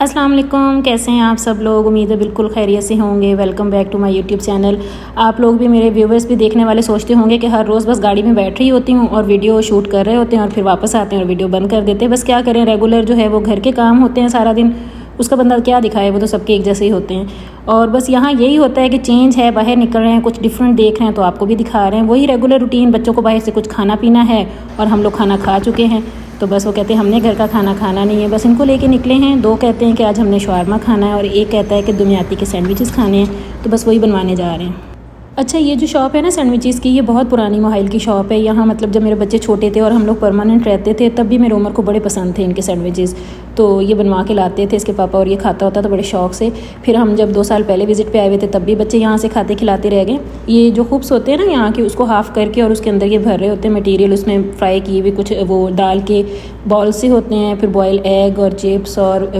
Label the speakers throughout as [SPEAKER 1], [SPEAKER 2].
[SPEAKER 1] अस्सलाम वालेकुम, कैसे हैं आप सब लोग। उम्मीद है बिल्कुल खैरियत से होंगे। Welcome back to my YouTube channel. आप लोग भी, मेरे व्यूवर्स भी देखने वाले सोचते होंगे कि हर रोज़ बस गाड़ी में बैठ रही होती हूँ और वीडियो शूट कर रहे होते हैं और फिर वापस आते हैं और वीडियो बंद कर देते हैं। बस क्या करें, रेगुलर जो है वो घर के काम होते हैं सारा दिन, उसका बंदा क्या दिखाए, वो तो सबके एक जैसे ही होते हैं। और बस यहाँ यही होता है कि चेंज है, बाहर निकल रहे हैं, कुछ डिफरेंट देख रहे हैं तो आपको भी दिखा रहे हैं। वही रेगुलर रूटीन, बच्चों को बाहर से कुछ खाना पीना है और हम लोग खाना खा चुके हैं, तो बस वो कहते हैं हमने घर का खाना खाना नहीं है। बस इनको लेके निकले हैं। दो कहते हैं कि आज हमने शवारमा खाना है और एक कहता है कि दुनियाती के सैंडविचेस खाने हैं, तो बस वही बनवाने जा रहे हैं। अच्छा, ये जो शॉप है ना सैंडविचेस की, ये बहुत पुरानी मोहाइल की शॉप है। यहाँ मतलब जब मेरे बच्चे छोटे थे और हम लोग परमानेंट रहते थे तब भी मेरे उमर को बड़े पसंद थे इनके सैंडविचेस, तो ये बनवा के लाते थे इसके पापा और ये खाता होता था बड़े शौक से। फिर हम जब 2 साल पहले विज़िट पे आए हुए थे तब भी बच्चे यहाँ से खाते खिलाते रह गए। ये जो हुप्स होते हैं ना यहाँ के, उसको हाफ़ करके और उसके अंदर ये भर रहे होते हैं मटीरियल, उसमें फ्राई किए हुए कुछ वो दाल के बॉल से होते हैं, फिर बॉयल एग और चिप्स और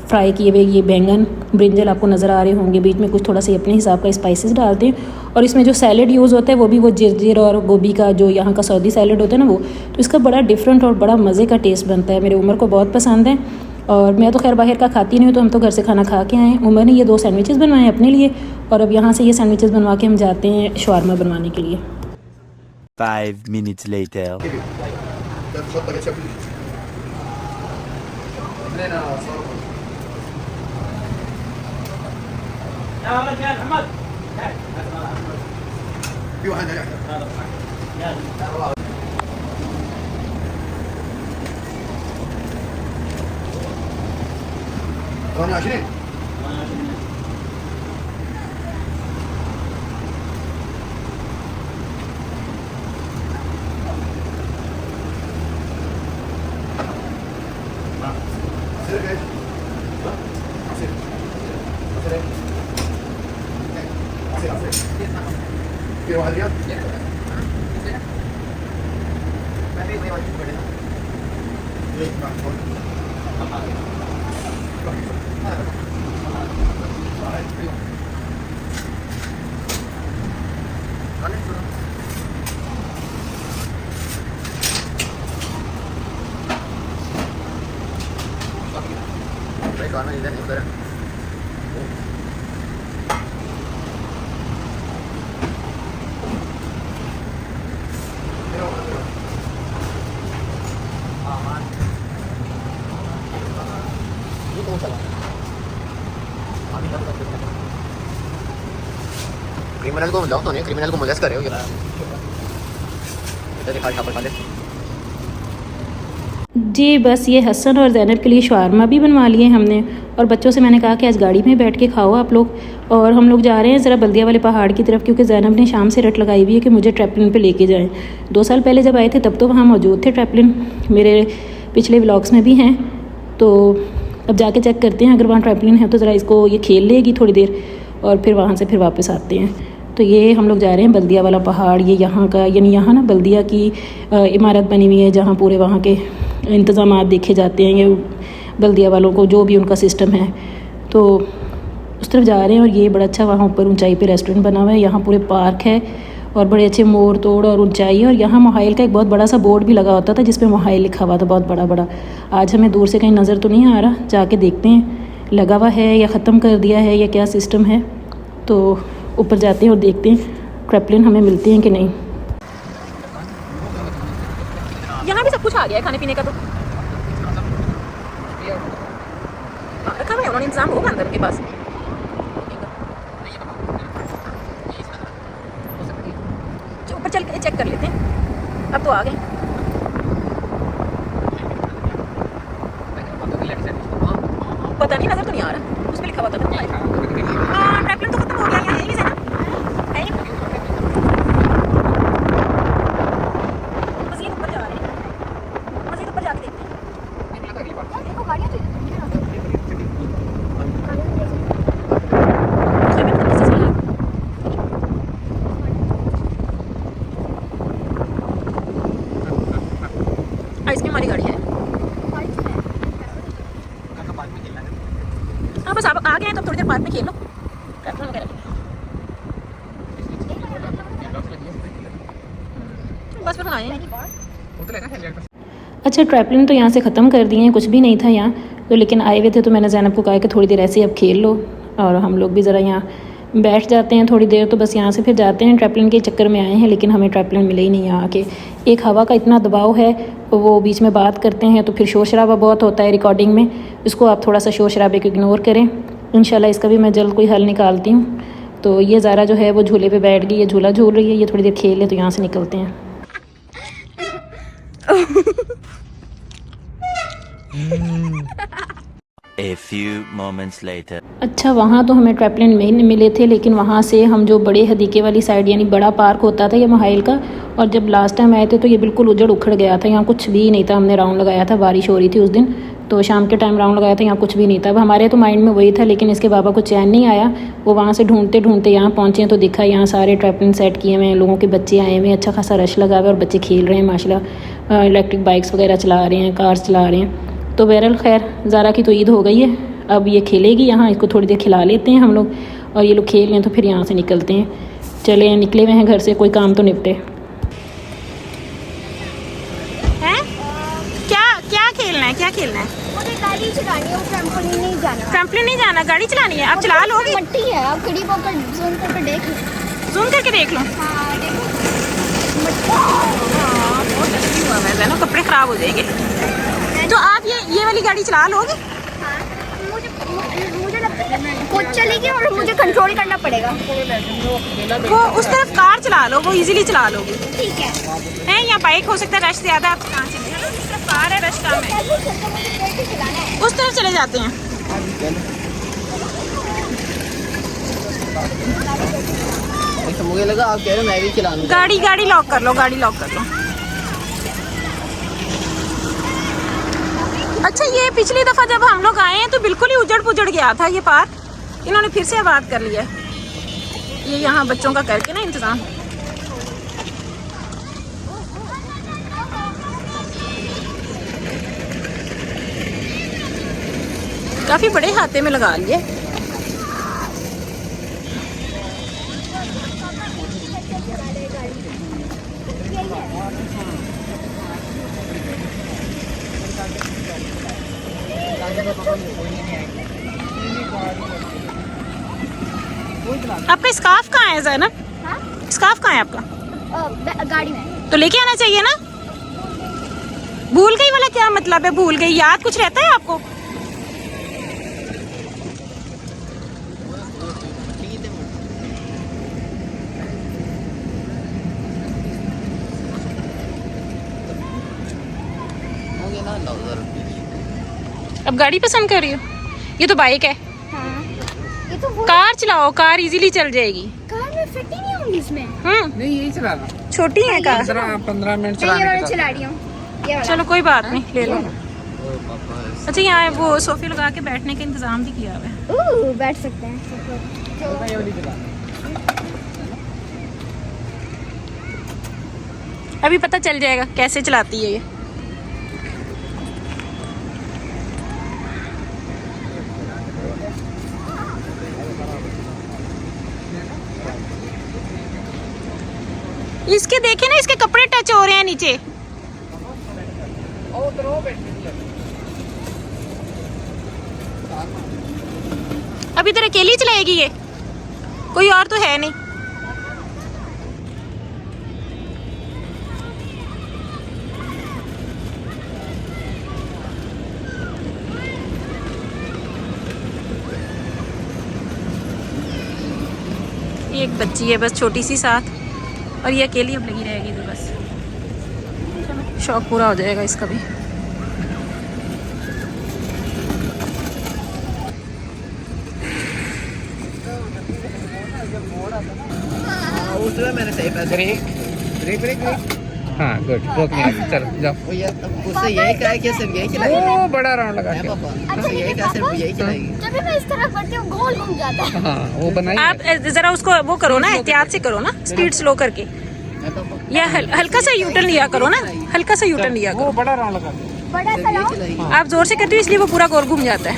[SPEAKER 1] फ्राई किए हुए ये बैंगन ब्रिंजल आपको नज़र आ रहे होंगे। बीच में कुछ थोड़ा सा अपने हिसाब का स्पाइसेस डालते हैं और इसमें जो सैलड यूज़ होता है वो भी वो जिरजिर और गोभी का जो यहाँ का सऊदी सैलड होता है ना वो, तो इसका बड़ा डिफरेंट और बड़ा मज़े का टेस्ट बनता है। मेरे उमर को बहुत पसंद है और मैं तो खैर बाहर का खाती नहीं हूँ, तो हम तो घर से खाना खा के आए हैं। उमर ने ये 2 सैंडविचेस बनवाए अपने लिए और अब यहाँ से ये सैंडविचेस बनवा के हम जाते हैं शवारमा बनवाने के लिए।
[SPEAKER 2] 5 minutes later.
[SPEAKER 3] क्रिमिनल को बताओ तो नहीं, क्रिमिनल को मोलेस्ट कर रहे हो क्या? इधर दिखा यहाँ पर पहले।
[SPEAKER 1] जी बस ये हसन और ज़ैनब के लिए शवारमा भी बनवा लिए हमने और बच्चों से मैंने कहा कि आज गाड़ी में बैठ के खाओ आप लोग। और हम लोग जा रहे हैं ज़रा बल्दिया वाले पहाड़ की तरफ, क्योंकि ज़ैनब ने शाम से रट लगाई हुई है कि मुझे ट्रैपलिन पे लेके जाएं। 2 साल पहले जब आए थे तब तो वहाँ मौजूद थे ट्रैपलिन, मेरे पिछले व्लॉग्स में भी हैं, तो अब जाके चेक करते हैं अगर वहाँ ट्रैपलिन है तो ज़रा इसको ये खेल लेगी थोड़ी देर और फिर वहाँ से फिर वापस आते हैं। तो ये हम लोग जा रहे हैं बल्दिया वाला पहाड़। ये यहाँ का, यानी यहाँ ना बल्दिया की इमारत बनी हुई है जहाँ पूरे वहाँ के इंतज़ामात देखे जाते हैं, ये बल्दिया वालों को जो भी उनका सिस्टम है, तो उस तरफ जा रहे हैं। और ये बड़ा अच्छा वहाँ ऊपर ऊंचाई पे रेस्टोरेंट बना हुआ है, यहाँ पूरे पार्क है और बड़े अच्छे मोड़ तोड़ और ऊंचाई है। और यहाँ मोहाइल का एक बहुत बड़ा सा बोर्ड भी लगा होता था जिस पे मोहाइल लिखा हुआ था, बहुत बड़ा बड़ा। आज हमें दूर से कहीं नज़र तो नहीं आ रहा, जाके देखते हैं लगा हुआ है या ख़त्म कर दिया है या क्या सिस्टम है। तो ऊपर जाते हैं और देखते हैं ट्रैपलिन हमें मिलते हैं कि नहीं।
[SPEAKER 4] यहाँ भी सब कुछ आ गया है खाने पीने का, तो रखा हुआ है उन्होंने, इंतजाम होगा अंदर के पास। ऊपर चल के चेक कर लेते हैं, अब तो आ गए। पता नहीं, नजर तो नहीं आ रहा, उस पर लिखा हुआ था। हाँ, ट्रैपलिन तो खत्म हो गया, यहाँ है ही ना, है ही। मज़ीद ऊपर जा रहे हैं, मज़ीद ऊपर जाके देखते हैं। देखो गाड़ियाँ तो आइसक्रीम वाली गाड़ी है। हाँ बस आप आ गए हैं तो थोड़ी देर पार्क में खेल लो, ट्रैपलिन वगैरह। बस फिर आए हैं।
[SPEAKER 1] अच्छा, ट्रैपलिन तो यहाँ से ख़त्म कर दिए हैं, कुछ भी नहीं था यहाँ। तो लेकिन आए हुए थे तो मैंने ज़ैनब को कहा कि थोड़ी देर ऐसे ही अब खेल लो, और हम लोग भी ज़रा यहाँ बैठ जाते हैं थोड़ी देर। तो बस यहाँ से फिर जाते हैं, ट्रैपलिन के चक्कर में आए हैं, लेकिन हमें ट्रैपलिन मिले ही नहीं यहाँ आके। एक हवा का इतना दबाव है, वो बीच में बात करते हैं तो फिर शोर शराबा बहुत होता है रिकॉर्डिंग में। इसको आप थोड़ा सा शोर शराबे को इग्नोर करें, इंशाल्लाह इसका भी मैं जल्द कोई हल निकालती हूँ। तो ये ज़ारा जो है वो झूले पे बैठ गई, ये झूला झूल रही है, ये थोड़ी देर खेल ले तो यहाँ से निकलते हैं।
[SPEAKER 2] A few moments later.
[SPEAKER 1] अच्छा, वहाँ तो हमें ट्रैपलिन में ही नहीं मिले थे, लेकिन वहाँ से हम जो बड़े हदीके वाली साइड यानी बड़ा पार्क होता था ये महाइल का, और जब लास्ट टाइम आए थे तो ये बिल्कुल उजड़ उखड़ गया था, यहाँ कुछ भी नहीं था। हमने राउंड लगाया था, बारिश हो रही थी उस दिन, तो शाम के टाइम राउंड लगाया था, यहाँ कुछ भी नहीं था। अब हमारे तो माइंड में वही था, लेकिन इसके बाबा को चैन नहीं आया। वो वहाँ से ढूंढते ढूंढते यहाँ पहुँचे तो दिखा यहाँ सारे ट्रैपलिन सेट किए हुए हैं, लोगों के बच्चे आए हुए हैं, अच्छा खासा रश लगा हुआ है और बच्चे खेल रहे हैं माशाल्लाह, इलेक्ट्रिक बाइक्स वगैरह चला रहे हैं, कार्स चला रहे हैं। तो बहरहाल खैर ज़ारा की तो ईद हो गई है, अब ये खेलेगी यहाँ, इसको थोड़ी देर खिला लेते हैं हम लोग, और ये लोग खेल लें तो फिर यहाँ से निकलते हैं। चले, निकले हुए हैं घर से, कोई काम तो निपटे।
[SPEAKER 4] हैं? क्या खेलना है, क्या खेलना है?
[SPEAKER 5] मुझे गाड़ी चलानी है, ट्रैम्पोलिन नहीं जाना।
[SPEAKER 4] ट्रैम्पोलिन नहीं जाना, गाड़ी चलानी है। आप चला लोगे?
[SPEAKER 5] मट्टी है, आप करीब होकर जूम करके देख लो।
[SPEAKER 4] जूम करके देख लो।
[SPEAKER 5] हाँ देखो,
[SPEAKER 4] बहुत डस्टी हुआ है ना, कपड़े खराब हो जाएंगे। तो आप ये वाली गाड़ी चला लोगे?
[SPEAKER 5] हाँ, मुझे लगता है खुद चलेगी और मुझे कंट्रोल करना पड़ेगा।
[SPEAKER 4] वो उस तरफ कार चला लो, वो इजीली चला लोगे।
[SPEAKER 5] ठीक है।
[SPEAKER 4] यहाँ बाइक हो सकता है, रश ज़्यादा, आप कहाँ चले जाना, उस तरफ कार है, रश कम है, उस तरफ चले जाते हैं।
[SPEAKER 3] मुझे लगा आप कह रहे हो मैं भी चला लूं।
[SPEAKER 4] गाड़ी लॉक कर लो, गाड़ी लॉक कर लो। अच्छा, ये पिछली दफ़ा जब हम लोग आए हैं तो बिल्कुल ही उजड़ पुजड़ गया था ये पार्क, इन्होंने फिर से आबाद कर लिया ये यहाँ बच्चों का करके ना इंतज़ाम। काफ़ी बड़े हाथे में लगा लिए। आपका स्कार्फ कहाँ है ज़ैनब?
[SPEAKER 5] हाँ?
[SPEAKER 4] स्कार्फ कहाँ है आपका?
[SPEAKER 5] गाड़ी में।
[SPEAKER 4] तो लेके आना चाहिए ना। भूल गई वाला क्या मतलब है? भूल गई, याद कुछ रहता है आपको? अब गाड़ी पसंद कर रही हो? ये तो बाइक है।
[SPEAKER 5] हाँ। ये तो वो
[SPEAKER 4] कार चलाओ, कार इजीली चल जाएगी।
[SPEAKER 5] कार में फिट ही नहीं होंगी इसमें।
[SPEAKER 4] नहीं,
[SPEAKER 6] यही चलाना,
[SPEAKER 4] छोटी है कार।
[SPEAKER 6] 15 मिनट
[SPEAKER 5] मैं ये
[SPEAKER 6] चलाने
[SPEAKER 5] वाला
[SPEAKER 6] के
[SPEAKER 5] चला रही हूँ, ये वाला।
[SPEAKER 4] चलो कोई बात नहीं, ले लो। अच्छा, यहाँ वो सोफे लगा के बैठने का इंतजाम भी किया हुआ है।
[SPEAKER 5] बैठ सकते हैं
[SPEAKER 4] अभी पता चल जाएगा कैसे चलाती है ये। इसके देखे ना, इसके कपड़े टच हो रहे हैं नीचे। अब इधर अकेली चलाएगी ये, कोई और तो है नहीं। एक बच्ची है बस छोटी सी साथ, और ये अकेली अब लगी रहेगी तो बस चलो शौक पूरा हो जाएगा इसका भी।
[SPEAKER 3] उसमें मैंने सही पैसे
[SPEAKER 6] ब्रेक। हाँ गुड, रोकने लगी, चलो जाओ।
[SPEAKER 3] उससे यही कहा है कि सिर्फ यही चलाएगी।
[SPEAKER 6] वो बड़ा राउंड लगा के।
[SPEAKER 3] पापा उससे यही कहा सिर्फ यही चलाएगी।
[SPEAKER 5] जब भी मैं इस तरह करती हूँ गोल घूम जाता है।
[SPEAKER 6] हाँ वो बनाई।
[SPEAKER 4] आप जरा उसको वो करो ना, एहतियात से करो ना, स्पीड स्लो करके, या हल्का सा यूटर्न लिया करो ना, हल्का सा यूटर्न लिया
[SPEAKER 6] वो
[SPEAKER 4] करो।
[SPEAKER 6] बड़ा राउंड लगा के।
[SPEAKER 5] बड़ा सा लाओ।
[SPEAKER 4] आप जोर से करती हो इसलिए वो पूरा गोल घूम जाता है।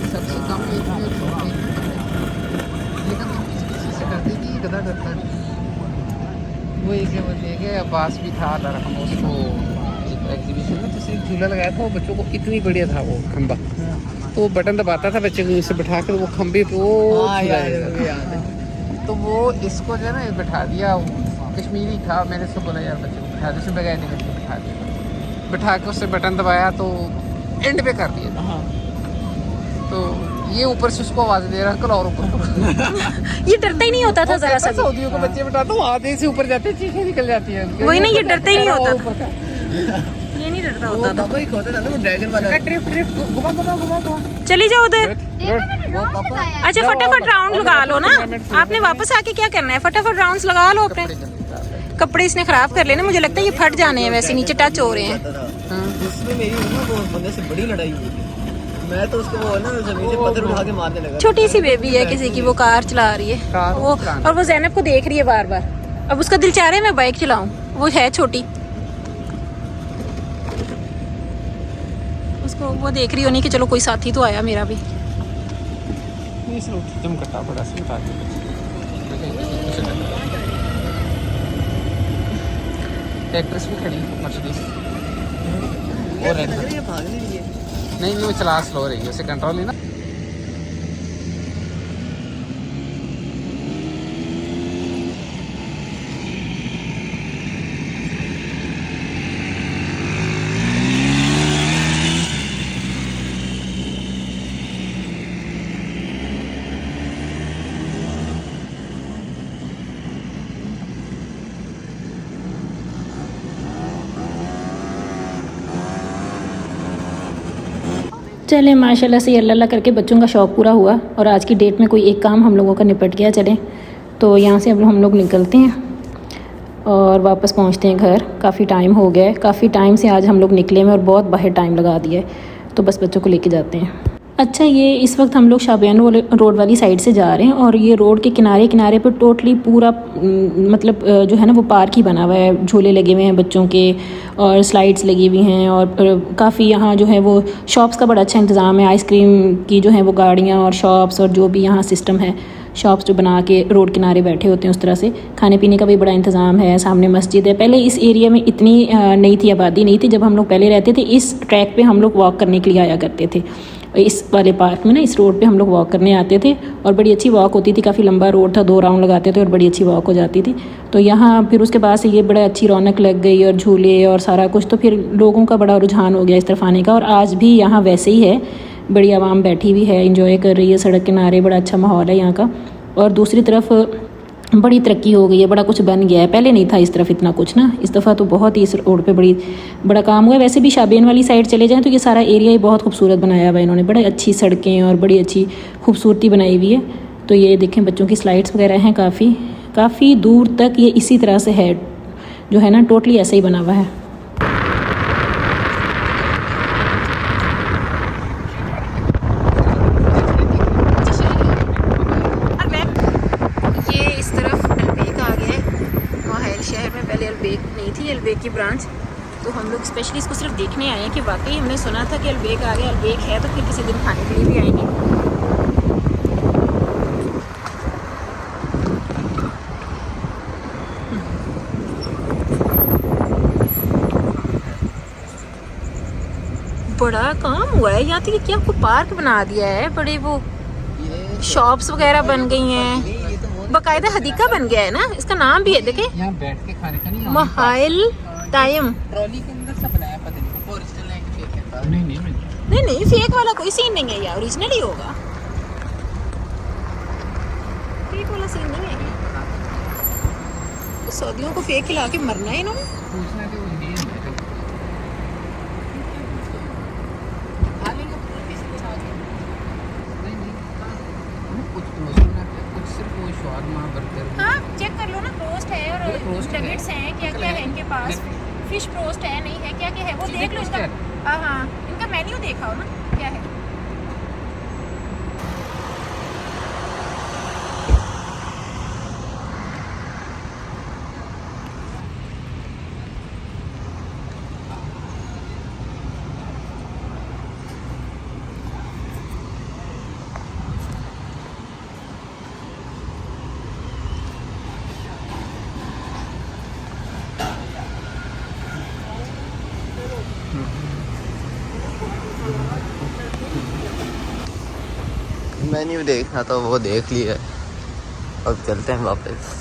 [SPEAKER 6] सबसे कम वो एक ले गए, अब्बास भी था, हम उसको एग्जीबिशन में, जैसे झूला लगाया था वो बच्चों को, इतनी बढ़िया था वो खंबा, तो वो बटन दबाता था बच्चे को, उसे बैठा कर वो खंबे पे वो झूला देता था। तो वो इसको जो है ना बैठा दिया, कश्मीरी था, मैंने उसको बोला यार बच्चे को बैठा दे, उसने बगैर नहीं करके बैठा दिया, बैठा के उससे बटन दबाया तो एंड पे कर दिया। हाँ, तो ये ऊपर से उसको आवाज़ दे रहा है, और ऊपर
[SPEAKER 4] ये डरता ही नहीं होता था जरा सा भी।
[SPEAKER 6] सऊदियों को बच्चे बैठा तो आधे से ऊपर जाते, चीखें निकल जाती है।
[SPEAKER 4] वही ना, ये डरता ही नहीं होता था,
[SPEAKER 6] था।
[SPEAKER 4] ये नहीं डरता होता था।
[SPEAKER 3] पापा एक होता था ना वो ड्रैगन वाला।
[SPEAKER 6] ट्रिप घुमा।
[SPEAKER 4] चली जाओ उधर।
[SPEAKER 3] वो पापा
[SPEAKER 4] अच्छा फटाफट राउंड लगा लो ना, आपने वापस आके क्या करना है, फटाफट राउंड्स लगा लो अपने। कपड़े इसने खराब कर लेने, मुझे लगता है ये फट जाने हैं, वैसे नीचे टच हो रहे हैं।
[SPEAKER 3] जिसमें मेरी ना वो बंदे से बड़ी लड़ाई हुई थी, मैं तो उसको वो ना जमीन से पत्थर उठा के मारने लगा।
[SPEAKER 4] छोटी सी बेबी है किसी की, वो कार चला रही है वो, और वो ज़ैनब को देख रही है बार बार। अब उसका दिल चाह रहा है मैं बाइक चलाऊं, वो है छोटी, उसको वो देख रही होनी कि चलो कोई साथी तो आया मेरा भी।
[SPEAKER 6] तुम कटा बड़ा से बता दो। ट्रैक्टर्स भी खड़ी मर्सिडीज और नहीं वो चला स्लो रही है, उसे कंट्रोल नहीं ना।
[SPEAKER 1] चलें माशाल्लाह से अल्लाह अल्लाह करके बच्चों का शौक़ पूरा हुआ और आज की डेट में कोई एक काम हम लोगों का निपट गया। चलें तो यहाँ से अब हम लोग निकलते हैं और वापस पहुँचते हैं घर। काफ़ी टाइम हो गया है, काफ़ी टाइम से आज हम लोग निकले हैं और बहुत बाहर टाइम लगा दिया है, तो बस बच्चों को लेके जाते हैं। अच्छा, ये इस वक्त हम लोग शाबियान रोड वाली साइड से जा रहे हैं और ये रोड के किनारे किनारे पर टोटली पूरा मतलब जो है ना वो पार्क ही बना हुआ है। झूले लगे हुए हैं बच्चों के और स्लाइड्स लगी हुई हैं और काफ़ी यहाँ जो है वो शॉप्स का बड़ा अच्छा इंतज़ाम है। आइसक्रीम की जो है वो गाड़ियाँ और शॉप्स और जो भी यहाँ सिस्टम है, शॉप्स जो बना के रोड किनारे बैठे होते हैं उस तरह से। खाने पीने का भी बड़ा इंतज़ाम है, सामने मस्जिद है। पहले इस एरिया में इतनी नहीं थी, आबादी नहीं थी। जब हम लोग पहले रहते थे इस ट्रैक पे हम लोग वॉक करने के लिए आया करते थे, इस वाले पार्क में ना, इस रोड पे हम लोग वॉक करने आते थे और बड़ी अच्छी वॉक होती थी। काफ़ी लंबा रोड था, 2 राउंड लगाते थे और बड़ी अच्छी वॉक हो जाती थी। तो यहाँ फिर उसके बाद से ये बड़ा अच्छी रौनक लग गई और झूले और सारा कुछ, तो फिर लोगों का बड़ा रुझान हो गया इस तरफ आने का। और आज भी यहाँ वैसे ही है, बड़ी आवाम बैठी हुई है, इंजॉय कर रही है सड़क किनारे, बड़ा अच्छा माहौल है यहाँ का। और दूसरी तरफ बड़ी तरक्की हो गई है, बड़ा कुछ बन गया है, पहले नहीं था इस तरफ इतना कुछ ना। इस दफ़ा तो बहुत ही इस रोड पे बड़ा काम हुआ है। वैसे भी शाबियान वाली साइड चले जाएं तो ये सारा एरिया ही बहुत खूबसूरत बनाया हुआ है इन्होंने, बड़ी अच्छी सड़कें और बड़ी अच्छी खूबसूरती बनाई हुई है। तो ये देखें बच्चों की स्लाइड्स वगैरह हैं, काफ़ी दूर तक ये इसी तरह से है, जो है ना टोटली ऐसा ही बना हुआ है।
[SPEAKER 4] अलबेक की ब्रांच, तो हम लोग स्पेशली इसको सिर्फ देखने आए हैं कि वाकई हमने सुना था कि अलबेक आ गया, अलबेक है, तो फिर किसी दिन खाने के लिए भी आएंगे। बड़ा काम हुआ है यहाँ तक, क्या आपको पार्क बना दिया है, बड़े वो शॉप्स वगैरह बन गई हैं, बाकायदा हदीका बन गया है ना, इसका नाम भी है देखे,
[SPEAKER 6] यहाँ बैठ के खाने का नहीं,
[SPEAKER 4] महाइल टाइम।
[SPEAKER 6] ट्रॉली के अंदर से बनाया, पता नहीं वो ओरिजिनल है कि फेक है। नहीं
[SPEAKER 4] फेक वाला कोई सीन नहीं है, यार ओरिजिनल ही होगा, फेक वाला सीन नहीं है। तो सऊदियों को फेक खिला के मरना है इन्होंने।
[SPEAKER 6] पूछना कि वो नहीं है
[SPEAKER 4] हाँ, चेक कर लो ना, रोस्ट है और नगेट्स हैं, क्या क्या है इनके पास, फिश रोस्ट है, नहीं है, क्या क्या है वो देख लो इसका। हाँ, इनका मेन्यू देखा हो ना क्या है।
[SPEAKER 3] मेन्यू देखना तो वो देख लिया, अब चलते हैं वापस।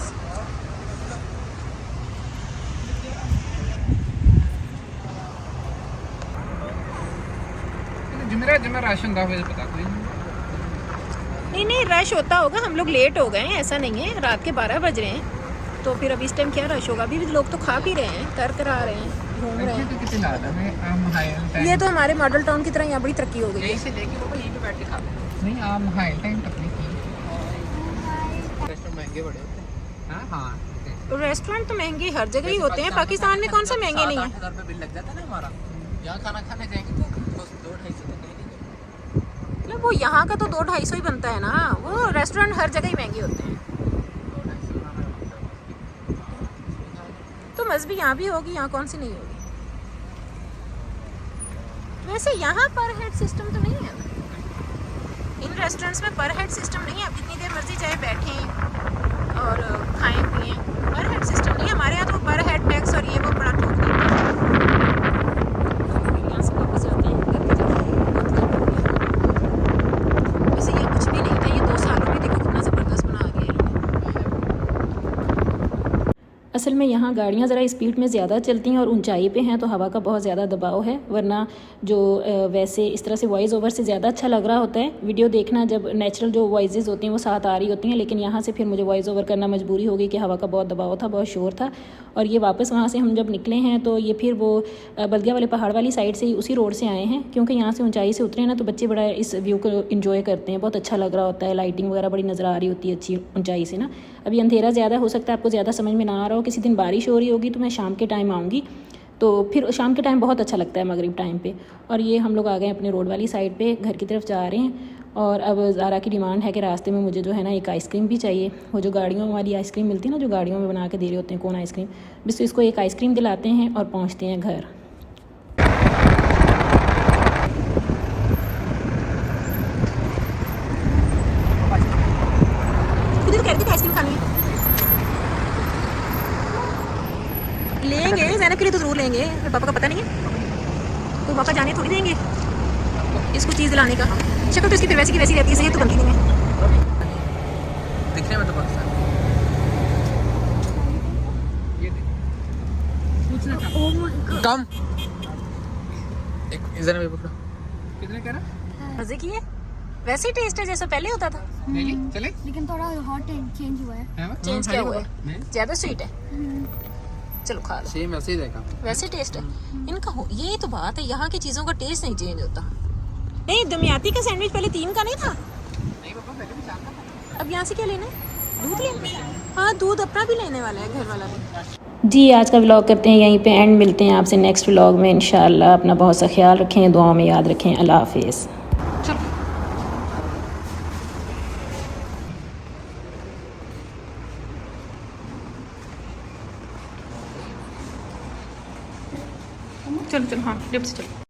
[SPEAKER 6] जुमेरा राशन का पता कोई
[SPEAKER 4] नहीं रश होता होगा, हम लोग लेट हो गए हैं, ऐसा नहीं है, रात के 12 बज रहे हैं, तो फिर अब इस टाइम क्या रश होगा? अभी भी लोग तो खा पी रहे हैं, कर आ रहे हैं, घूम रहे हैं।
[SPEAKER 6] तो कितने ला रहा है आम हाई
[SPEAKER 4] ये तो हमारे मॉडल टाउन की तरह यहाँ बड़ी तरक्की हो गई है।
[SPEAKER 6] यहीं से लेके बाबा यहीं पे बैठ के खा नहीं आम हाई टाइम तकनीक रेस्टोरेंट महंगे बड़े होते हैं। हाँ
[SPEAKER 4] रेस्टोरेंट तो महंगे हर जगह ही होते हैं, पाकिस्तान में कौन सा महंगे नहीं है?
[SPEAKER 6] 8,000 रुपये बिल लग जाता है ना हमारा। यहाँ खाना खाने जाएंगे तो 2-2.5 तो कहीं नहीं।
[SPEAKER 4] मतलब वो यहाँ का तो 200-250 ही बनता है ना, वो रेस्टोरेंट हर जगह ही महंगे होते हैं। तो मज़े भी यहाँ भी होगी, यहाँ कौन सी नहीं होगी? वैसे यहाँ पर हेड सिस्टम तो नहीं है, इन रेस्टोरेंट्स में पर हेड सिस्टम नहीं है। आप जितनी देर मर्जी चाहे बैठें और खाएं पिएं, पर हेड सिस्टम नहीं है। हमारे यहाँ तो पर हेड टैक्स और ये वो बड़ा ठोक देते हैं। यहाँ से वापस जाते हैं घर पे जाते हैं। वैसे ये कुछ भी नहीं था, ये 2 सालों में देखो कितना ज़बरदस्त बना दिया है।
[SPEAKER 1] असल में यहाँ गाड़ियाँ ज़रा स्पीड में ज़्यादा चलती हैं और ऊंचाई पे हैं, तो हवा का बहुत ज़्यादा दबाव है। वरना जो वैसे इस तरह से वॉइस ओवर से ज़्यादा अच्छा लग रहा होता है वीडियो देखना, जब नेचुरल जो वॉइसेस होती हैं वो साथ आ रही होती हैं। लेकिन यहाँ से फिर मुझे वॉइस ओवर करना मजबूरी हो गई कि हवा का बहुत दबाव था, बहुत शोर था। और ये वापस वहाँ से हम जब निकले हैं तो ये फिर वो बल्दिया वाले पहाड़ वाली साइड से ही उसी रोड से आए हैं, क्योंकि यहाँ से ऊंचाई से उतरे ना तो बच्चे बड़ा इस व्यू को इन्जॉय करते हैं, बहुत अच्छा लग रहा होता है। लाइटिंग वगैरह बड़ी नज़र आ रही होती है अच्छी ऊंचाई से ना। अभी अंधेरा ज़्यादा हो सकता है, आपको ज़्यादा समझ में ना आ रहा हो। किसी दिन बारिश हो रही होगी तो मैं शाम के टाइम आऊँगी, तो फिर शाम के टाइम बहुत अच्छा लगता है, मगरिब टाइम पे। और ये हम लोग आ गए अपने रोड वाली साइड पे, घर की तरफ जा रहे हैं। और अब ज़ारा की डिमांड है कि रास्ते में मुझे जो है ना एक आइसक्रीम भी चाहिए। वो जो गाड़ियों वाली आइसक्रीम मिलती है ना, जो गाड़ियों में बना के दे रहे होते हैं, कौन आइसक्रीम, बस इसको एक आइसक्रीम दिलाते हैं और पहुँचते हैं घर।
[SPEAKER 4] खुद कह रही थी आइसक्रीम खानी है, लेंगे ज़ैनब के लिए तो ज़रूर लेंगे, पापा का पता नहीं है तो पापा जाने थोड़ी देंगे इसको चीज़ दिलाने का। शक्ल तो इसकी फिर वैसी की वैसी रहती है, सेहत तो बनती नहीं है।
[SPEAKER 6] दिखने में तो पाकिस्तान कम एक इधर में पकड़ो। कितने कह रहा?
[SPEAKER 4] मज़े की है, वैसे ही टेस्ट है जैसा पहले होता था।
[SPEAKER 6] चले
[SPEAKER 5] लेकिन थोड़ा हॉट चेंज हुआ है।
[SPEAKER 4] चेंज क्या हुआ है? ज़्यादा स्वीट है, चलो खा लो।
[SPEAKER 6] सेम ऐसे ही रहेगा,
[SPEAKER 4] वैसे टेस्ट है इनका हो। ये तो बात है, यहाँ की चीज़ों का टेस्ट नहीं चेंज होता। नहीं, दमियाती का सैंडविच पहले 3 का नहीं था?
[SPEAKER 6] नहीं पापा पहले भी 4 का था।
[SPEAKER 4] अब यहाँ से क्या लेना है? दूध लेना है? हाँ, दूध अपना भी लेने वाला है, घर वाला भी।
[SPEAKER 1] जी आज का व्लॉग करते हैं यहीं पे एंड, मिलते हैं आपसे नेक्स्ट व्लॉग में इंशाल्लाह। अपना बहुत सा ख्याल रखें, दुआओं में याद रखें। अल्लाह हाफिज़।
[SPEAKER 4] चलो चलो, हाँ लिफ्ट से चलो।